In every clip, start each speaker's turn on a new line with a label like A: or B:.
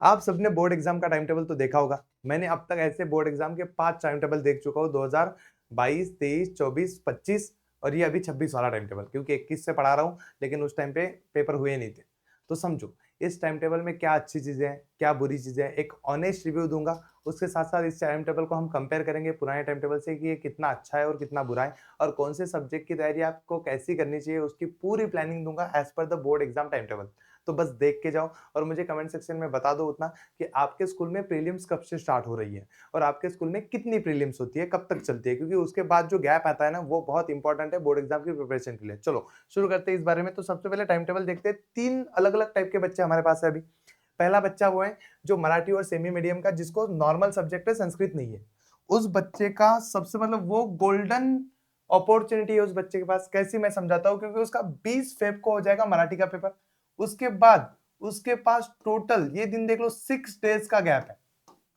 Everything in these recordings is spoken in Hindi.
A: आप सबने बोर्ड एग्जाम का टाइम टेबल तो देखा होगा। मैंने अब तक ऐसे बोर्ड एग्जाम के 5 टाइम टेबल देख चुका हूँ, 2022, 23, 24, 25 और ये अभी 26 वाला टाइम टेबल, क्योंकि 21 से पढ़ा रहा हूँ, लेकिन उस टाइम पे पेपर हुए नहीं थे। तो समझो इस टाइम टेबल में क्या अच्छी चीजें हैं, क्या बुरी चीजें हैं, एक ऑनेस्ट रिव्यू दूंगा। उसके साथ साथ इस टाइम टेबल को हम कंपेयर करेंगे पुराने टाइम टेबल से कि ये कितना अच्छा है और कितना बुरा है, और कौन से सब्जेक्ट की तैयारी आपको कैसी करनी चाहिए उसकी पूरी प्लानिंग दूंगा as per the board exam time table. तो बस देख के जाओ और मुझे कमेंट सेक्शन में बता दो उतना कि आपके स्कूल में प्रीलिम्स कब से स्टार्ट हो रही है और आपके स्कूल में कितनी प्रीलिम्स होती है, कब तक चलती है, क्योंकि उसके बाद जो गैप आता है ना वो बहुत इंपॉर्टेंट है बोर्ड एग्जाम की प्रिपरेशन के लिए। चलो शुरू करते हैं इस बारे में। तो सबसे पहले टाइम टेबल देखते हैं। 3 अलग अलग टाइप के बच्चे हमारे पास है अभी। पहला बच्चा वो है जो मराठी और सेमी मीडियम का, जिसको नॉर्मल सब्जेक्ट है, संस्कृत नहीं है, उस बच्चे का सबसे मतलब वो गोल्डन अपॉर्चुनिटी है उस बच्चे के पास। कैसी, मैं समझाता हूँ। क्योंकि उसका 20 फेब को हो जाएगा मराठी का पेपर। उसके बाद उसके पास टोटल, ये दिन देख लो, 6 डेज का गैप है।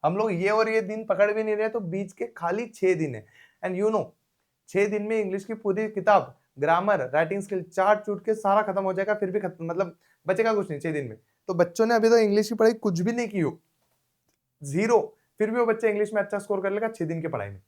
A: हम लोग ये और ये दिन पकड़ भी नहीं रहे, तो बीच के खाली 6 दिन है। एंड यू नो 6 दिन में इंग्लिश की पूरी किताब, ग्रामर, राइटिंग स्किल, चाट चूट के सारा खत्म हो जाएगा, फिर भी खत्म, मतलब बचेगा कुछ नहीं 6 दिन में। तो बच्चों ने अभी तो इंग्लिश की पढ़ाई कुछ भी नहीं की हो, जीरो, फिर भी वो बच्चा इंग्लिश में अच्छा स्कोर कर लेगा 6 दिन की पढ़ाई में।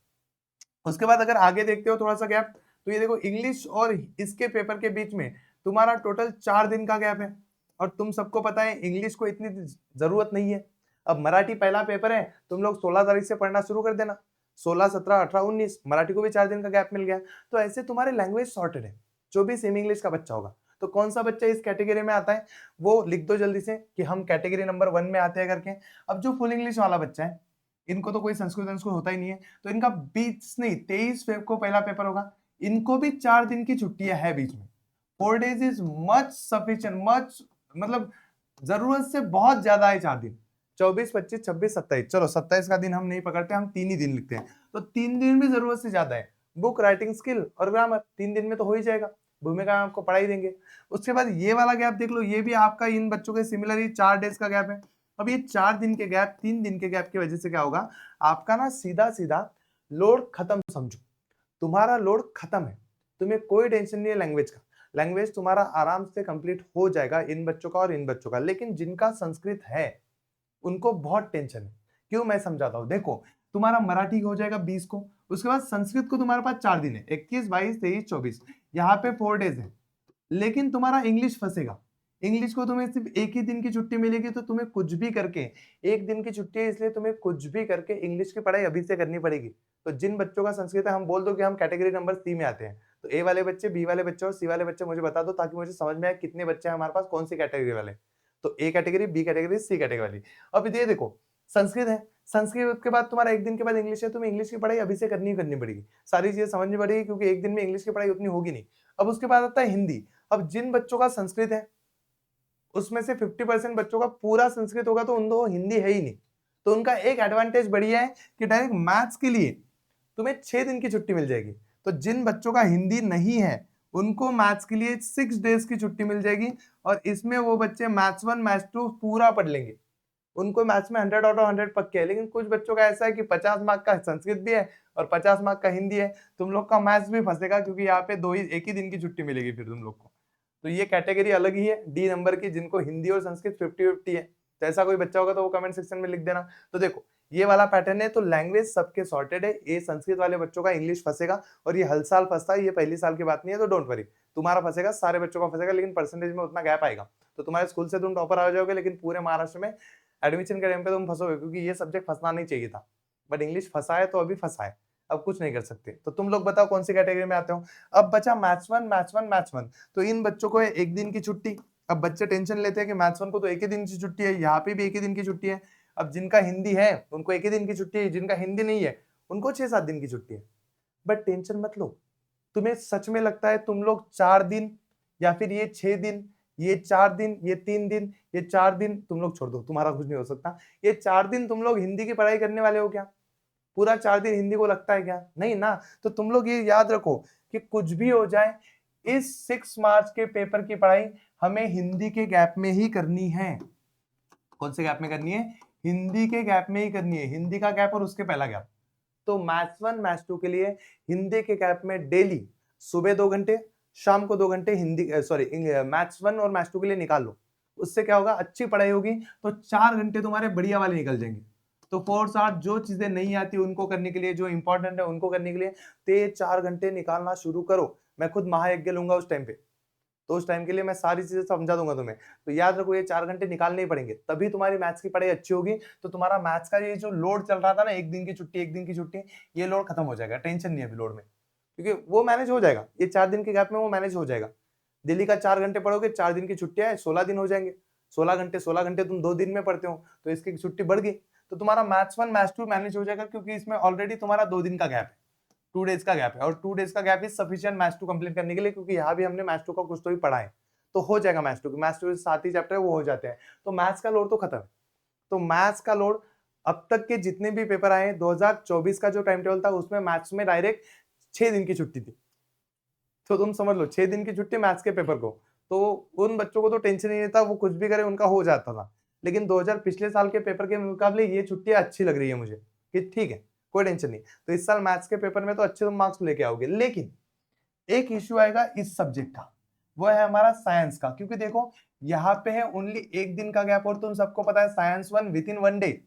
A: उसके बाद अगर आगे देखते हो थोड़ा सा गैप, तो ये देखो इंग्लिश और इसके पेपर के बीच में तुम्हारा टोटल 4 दिन का गैप है। और तुम सबको पता है इंग्लिश को इतनी जरूरत नहीं है। अब मराठी पहला पेपर है, तुम लोग 16 तारीख से पढ़ना शुरू कर देना। 16, 17, 18, 19 मराठी को भी 4 दिन का गैप मिल गया। तो ऐसे तुम्हारे लैंग्वेज सॉर्टेड है। जो भी सेमी इंग्लिश का बच्चा होगा, तो कौन सा बच्चा इस कैटेगरी में आता है वो लिख दो जल्दी से कि हम कैटेगरी नंबर 1 में आते हैं करके। अब जो फुल इंग्लिश वाला बच्चा है, इनको तो कोई संस्कृत संस्कृत होता ही नहीं है, तो इनका 20 नहीं 23 फेब को पहला पेपर होगा। इनको भी 4 दिन की छुट्टियां है बीच में। 4 days is much sufficient, much, मतलब जरूरत से बहुत ज्यादा है 4 दिन। 24, 25, 26, 27, चलो 27 का दिन हम नहीं पकड़ते, हम 3 ही दिन लिखते हैं। तो 3 दिन भी जरूरत से ज्यादा है। बुक, राइटिंग स्किल और ग्रामर 3 दिन में तो हो ही जाएगा। भूमिका आपको पढ़ा ही देंगे। उसके बाद ये वाला गैप देख लो, ये भी आपका इन बच्चों के सिमिलर ही 4 डेज का गैप है। अब ये 4 दिन के गैप, 3 दिन के गैप की वजह से क्या होगा, आपका ना सीधा सीधा लोड खत्म समझो। तुम्हारा लोड खत्म है, तुम्हें कोई टेंशन नहीं है लैंग्वेज का। लैंग्वेज तुम्हारा आराम से कंप्लीट हो जाएगा, इन बच्चों का और इन बच्चों का। लेकिन जिनका संस्कृत है उनको बहुत टेंशन है। क्यों, मैं समझाता हूं। देखो तुम्हारा मराठी हो जाएगा 20 को, उसके बाद संस्कृत को तुम्हारे पास 4 दिन है, 21, 22, 23, 24, यहाँ पे 4 डेज है। लेकिन तुम्हारा इंग्लिश फंसेगा। इंग्लिश को तुम्हें सिर्फ एक ही दिन की छुट्टी मिलेगी, तो तुम्हें कुछ भी करके, एक दिन की छुट्टी है इसलिए तुम्हें कुछ भी करके इंग्लिश की पढ़ाई अभी से करनी पड़ेगी। तो जिन बच्चों का संस्कृत है, हम बोल दो कि हम कैटेगरी नंबर सी में आते हैं, तो ए वाले बच्चे, बी वाले बच्चे और सी वाले बच्चे मुझे बता दो, ताकि मुझे समझ में आए कितने बच्चे हैं हमारे पास, कौन सी कैटेगरी वाले। तो A category, B category, C category वाली। अब ये देखो संस्कृत है, संस्कृत के बाद तुम्हारा एक दिन के बाद इंग्लिश है, तुम्हें इंग्लिश की पढ़ाई अभी से करनी पड़ेगी, सारी चीजें समझनी पड़ेगी, क्योंकि एक दिन में इंग्लिश की पढ़ाई उतनी होगी नहीं। अब उसके बाद आता है हिंदी। अब जिन बच्चों का संस्कृत है उसमें से 50% बच्चों का पूरा संस्कृत होगा, तो उनको हिंदी है ही नहीं। तो उनका एक एडवांटेज बढ़िया है कि डायरेक्ट मैथ्स के लिए तुम्हें 6 दिन की छुट्टी मिल जाएगी। तो जिन बच्चों का हिंदी नहीं है उनको मैथ्स के लिए 6 डेज की छुट्टी मिल जाएगी, और इसमें वो बच्चे मैथ्स 1, मैथ्स 2 पूरा पढ़ लेंगे। उनको मैथ्स में 100 आउट ऑफ 100 पक्के है। लेकिन कुछ बच्चों का ऐसा है कि 50 मार्क का संस्कृत भी है और 50 मार्क का हिंदी है, तुम लोग का मैथ्स भी फंसेगा, क्योंकि यहाँ पे एक ही दिन की छुट्टी मिलेगी फिर तुम लोग को। तो ये कैटेगरी अलग ही है, डी नंबर की, जिनको हिंदी और संस्कृत 50-50 है। तो ऐसा कोई बच्चा होगा तो वो कमेंट सेक्शन में लिख देना। तो देखो ये वाला पैटर्न है, तो लैंग्वेज सबके सॉर्टेड है। ये संस्कृत वाले बच्चों का इंग्लिश फंसेगा, और ये हर साल फंसता है, ये पहली साल की बात नहीं है, तो डोंट वरी, तुम्हारा फंसेगा, सारे बच्चों का फंसेगा, लेकिन परसेंटेज में उतना गैप आएगा। तो तुम्हारे स्कूल से तुम टॉपर आ जाओगे, लेकिन पूरे महाराष्ट्र में एडमिशन के टाइम पे तुम फंसोगे, क्योंकि ये सब्जेक्ट फंसना नहीं चाहिए था, बट इंग्लिश फंसा है तो अभी फंसा है, अब कुछ नहीं कर सकते। तो तुम लोग बताओ कौन सी कैटेगरी में आते हो। अब बचा मैथ्स 1, मैथ्स 1, मैथ्स 1। तो इन बच्चों को है एक दिन की छुट्टी। अब बच्चे टेंशन लेते हैं कि मैथ्स 1 को तो एक ही दिन की छुट्टी है, यहाँ पे भी एक ही दिन की छुट्टी है। अब जिनका हिंदी है उनको एक ही दिन की छुट्टी है, जिनका हिंदी नहीं है उनको 6-7 दिन की छुट्टी है। बट टेंशन मत लो। तुम्हें सच में लगता है तुम लोग 4 दिन, या फिर ये 6 दिन, ये 4 दिन, ये 3 दिन, ये 4 दिन तुम लोग छोड़ दो, तुम्हारा कुछ नहीं हो सकता। ये 4 दिन तुम लोग हिंदी की पढ़ाई करने वाले हो क्या? पूरा 4 दिन हिंदी को लगता है क्या? नहीं ना। तो तुम लोग ये याद रखो कि कुछ भी हो जाए, इस 6 मार्च के पेपर की पढ़ाई हमें हिंदी के गैप में ही करनी है। कौन से गैप में करनी है? हिंदी के गैप में ही करनी है। हिंदी का गैप और उसके पहला गैप। तो मैथ्स 1, मैथ्स 2 के लिए हिंदी के गैप में डेली सुबह 2 घंटे, शाम को 2 घंटे हिंदी, सॉरी, मैथ्स 1 और मैथ्स 2 के लिए निकाल लो। उससे क्या होगा, अच्छी पढ़ाई होगी तो 4 घंटे तुम्हारे बढ़िया वाले निकल जाएंगे। तो 4 से 8 जो चीजें नहीं आती उनको करने के लिए, जो इंपॉर्टेंट है उनको करने के लिए तेज 4 घंटे निकालना शुरू करो। मैं खुद महायज्ञ लूंगा उस टाइम पे, तो उस टाइम के लिए मैं सारी चीजें समझा दूंगा तुम्हें। तो याद रखो ये 4 घंटे निकालने ही पड़ेंगे, तभी तुम्हारी मैथ्स की पढ़ाई अच्छी होगी। तो तुम्हारा मैथ्स का ये जो लोड चल रहा था ना, एक दिन की छुट्टी एक दिन की छुट्टी, ये लोड खत्म हो जाएगा, टेंशन नहीं है अभी लोड में, क्योंकि वो मैनेज हो जाएगा। ये 4 दिन के गैप में वो मैनेज हो जाएगा। दिल्ली का 4 घंटे पढ़ोगे, 4 दिन की छुट्टियां है, 16 दिन हो जाएंगे। 16 घंटे 16 घंटे तुम 2 दिन में पढ़ते हो, तो इसकी छुट्टी बढ़ गई। तो तुम्हारा मैथ्स 1 मैथ्स 2 मैनेज हो जाएगा, क्योंकि इसमें ऑलरेडी तुम्हारा 2 दिन का गैप है, 2 डेज का गैप है, और 2 डेज का gap is sufficient maths 2 complete करने के लिए, क्योंकि यहाँ भी हमने मैथ्स 2 का कुछ तो भी पढ़ा है। तो हो जाएगा मैथ्स 2 की, मैथ्स 2 के 7 ही चैप्टर है वो हो जाते हैं। तो मैथ्स का लोड तो खत्म है। तो मैथ्स का लोड, अब तक के जितने भी पेपर आए 2024 का जो टाइम टेबल था उसमें मैथ्स में डायरेक्ट 6 दिन की छुट्टी थी। तो तुम समझ लो 6 दिन की छुट्टी मैथ्स के पेपर को, तो उन बच्चों को तो टेंशन ही नहीं था, वो कुछ भी करे उनका हो जाता था। लेकिन 2000 पिछले साल के पेपर के मुकाबले ये छुट्टियां अच्छी लग रही है मुझे, कि ठीक है कोई टेंशन नहीं। तो इस साल मैथ्स के पेपर में तो अच्छे तुम मार्क्स लेके आओगे, लेकिन एक इश्यू आएगा इस सब्जेक्ट का, वो है हमारा साइंस का। क्योंकि देखो यहाँ पे है ओनली एक दिन का गैप, और तुम सबको पता है science 1 with in 1 day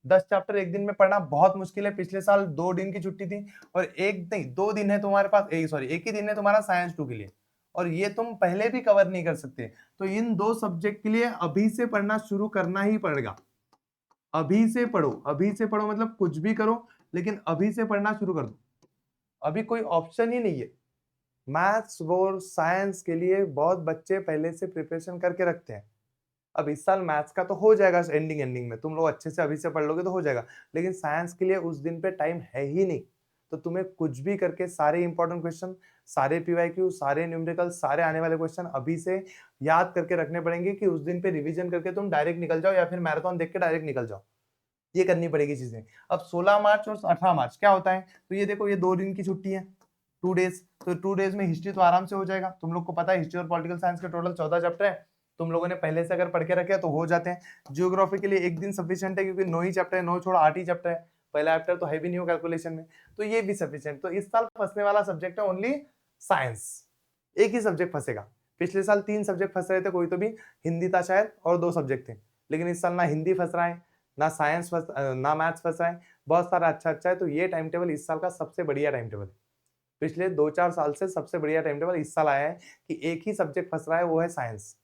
A: 10 chapter एक दिन में पढ़ना बहुत मुश्किल है। पिछले साल 2 दिन की छुट्टी थी, और एक नहीं 2 दिन है तुम्हारे पास, एक ही दिन है तुम्हारा साइंस 2 के लिए, और ये तुम पहले भी कवर नहीं कर सकते। तो इन 2 सब्जेक्ट के लिए अभी से पढ़ना शुरू करना ही पड़ेगा। अभी से पढ़ो, अभी से पढ़ो मतलब कुछ भी करो, लेकिन अभी से पढ़ना शुरू कर दो। अभी कोई ऑप्शन ही नहीं है। मैथ्स और साइंस के लिए बहुत बच्चे पहले से प्रिपरेशन करके रखते हैं। अब इस साल मैथ्स का तो हो जाएगा, एंडिंग एंडिंग में तुम लोग अच्छे से अभी से पढ़ लोगे तो हो जाएगा, लेकिन साइंस के लिए उस दिन पे टाइम है ही नहीं। तो तुम्हें कुछ भी करके सारे इंपॉर्टेंट क्वेश्चन, सारे पीवाईक्यू, सारे न्यूमेरिकल, सारे आने वाले क्वेश्चन अभी से याद करके रखने पड़ेंगे, कि उस दिन पे रिवीजन करके तुम डायरेक्ट निकल जाओ, या फिर मैराथन देख के डायरेक्ट निकल जाओ। ये करनी पड़ेगी चीजें। अब 16 मार्च और 18 मार्च क्या होता है, तो ये देखो ये 2 दिन की छुट्टी है, 2 डेज। तो 2 डेज में हिस्ट्री तो आराम से हो जाएगा। तुम लोग को पता है हिस्ट्री और पॉलिटिकल साइंस के टोटल 14 चैप्टर है, तुम लोगों ने पहले से अगर पढ़ के रखे तो हो जाते हैं। जियोग्राफी के लिए एक दिन सफिशिएंट है, क्योंकि 9 ही चैप्टर है, 9 छोड़ 8 ही चैप्टर है, पहला चैप्टर तो है भी नहीं हो कैलकुलेशन में, तो ये भी सफिशिएंट। तो इस साल फंसने वाला सब्जेक्ट है ओनली साइंस, एक ही सब्जेक्ट फंसेगा। पिछले साल 3 सब्जेक्ट फंस रहे थे, कोई तो भी हिंदी था शायद, और 2 सब्जेक्ट थे, लेकिन इस साल ना हिंदी फंस रहा है, ना साइंस फंस, ना मैथ्स फंस रहा है, बहुत सारा अच्छा अच्छा है। तो ये टाइम टेबल इस साल का सबसे बढ़िया टाइम टेबल है। पिछले 2-4 साल से सबसे बढ़िया टाइम टेबल इस साल आया है, कि एक ही सब्जेक्ट फंस रहा है, वो है साइंस,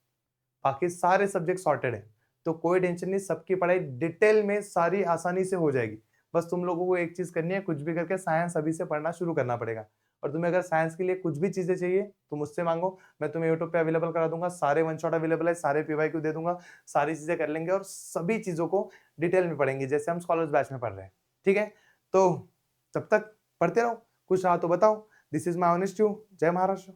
A: बाकी सारे सब्जेक्ट सॉर्टेड है। तो कोई टेंशन नहीं, सबकी पढ़ाई डिटेल में सारी आसानी से हो जाएगी। बस तुम लोगों को एक चीज करनी है, कुछ भी करके साइंस अभी से पढ़ना शुरू करना पड़ेगा। और तुम्हें अगर साइंस के लिए कुछ भी चीजें चाहिए तो मुझसे मांगो, मैं तुम्हें यूट्यूब पे अवेलेबल करा दूंगा, सारे वन शॉट अवेलेबल है, सारे पीवाईक्यू दे दूंगा, सारी चीजें कर लेंगे, और सभी चीजों को डिटेल में पढ़ेंगे जैसे हम स्कॉलर्स बैच में पढ़ रहे हैं। ठीक है, तो तब तक पढ़ते रहो, कुछ रहा तो बताओ। This is my honest you. जय महाराष्ट्र।